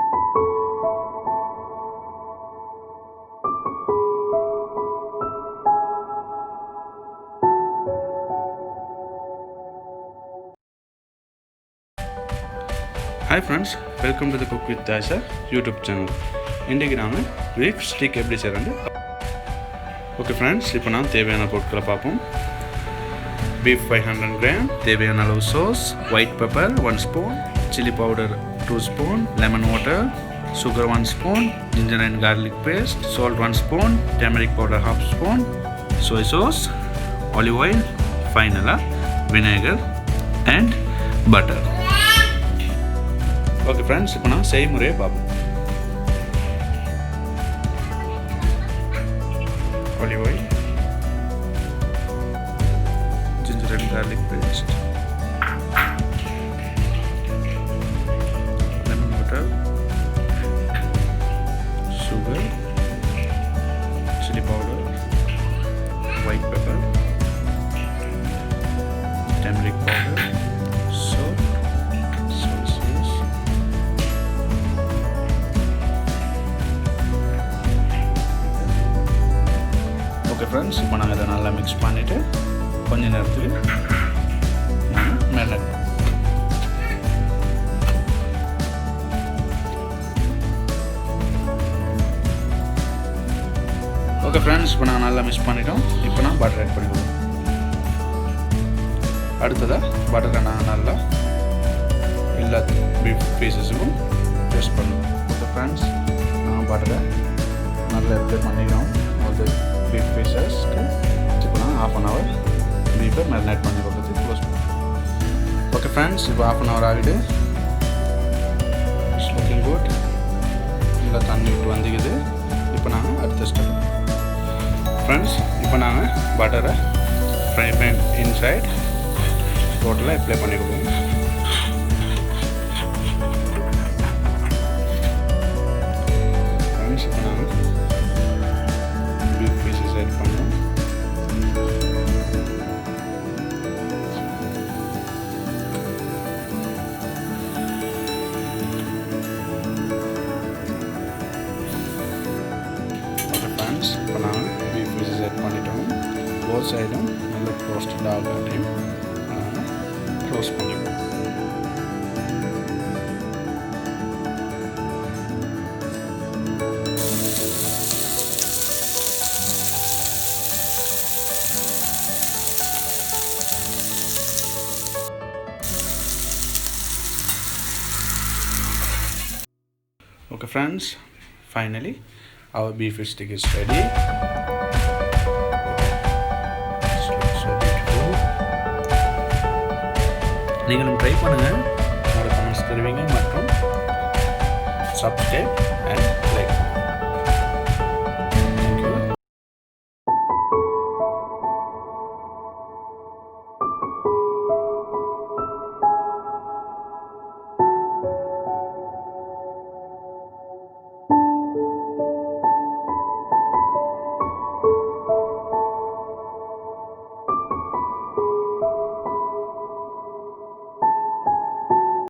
Hi friends, welcome to the Cook with Aisha YouTube channel. இன்றைக்கு நாம beef stick எப்படி செய்யறது. ஓகே ஃப்ரெண்ட்ஸ், இப்போ நான் தேவையான பொருட்களை பார்ப்போம். beef 500 gram, தேவையான அளவு sauce, white pepper 1 spoon, chili powder 2 spoon, lemon water, sugar 1 spoon, ginger and garlic paste, salt 1 spoon, turmeric powder 1/2 spoon, soy sauce, olive oil, vanilla, vinegar and butter. Okay friends, இப்போ நான் செய்முறையை பார்ப்போம். olive oil, ginger and garlic paste, lemon water, sugar, chili powder, white pepper, turmeric powder, salt, soy sauce. Okay friends, இப்போ நாங்கள் இதை நல்லா mix பண்ணிவிட்டு கொஞ்ச நேரத்துக்கு நாங்கள் மேரினேட் பண்ணுவோம். ஓகே ஃப்ரெண்ட்ஸ், இப்போ நாங்கள் நல்லா மிக்ஸ் பண்ணிட்டோம். இப்போ நான் பட்டர் ஆட் பண்ணிவிடுவோம். அடுத்ததாக பட்டரை நான் நல்லா எல்லா பீஃப் பீசஸுக்கும் டெஸ்ட் பண்ணுவோம். ஓகே ஃப்ரெண்ட்ஸ், நாங்கள் பட்டரை நல்லா அப்ளை பண்ணிக்கிறோம் ஒரு பீஃப் பீசஸ்க்கு. இப்போ நான் 1/2 hour பீஃபை மேரினேட் பண்ணி கொடுத்து க்ளோஸ் பண்ணுவோம். ஓகே ஃப்ரெண்ட்ஸ், இப்போ 1/2 hour ஆகிடு. It's looking good. நல்லா தண்ணி விட்டு வந்துக்குது. இப்போ நாங்கள் அடுத்த ஸ்டெப் ஃப்ரெண்ட்ஸ், இப்போ நாங்கள் பட்டரை ஃப்ரை பேன் இன்சைட் டோட்டலாக அப்ளை பண்ணி கொடுவோம். ஃப்ரெண்ட்ஸ், இப்போ நாங்கள் பீஃப் பீசஸ் ஆட் பண்ணுவோம். ஓகே ஃப்ரெண்ட்ஸ், இப்போ நாங்கள் பீஃப் பீசஸ் ஆட் பண்ணிட்டோம். போத் சைடும் நல்லா ரோஸ்டட் ஆகட்டையும் க்ளோஸ் பண்ணிப்போம். Okay friends, finally our beef stick is ready. It looks so beautiful. நீங்களும் ட்ரை பண்ணுங்க. உங்களோட கமெண்ட்ஸ் தெரிவிங்க மற்றும் subscribe and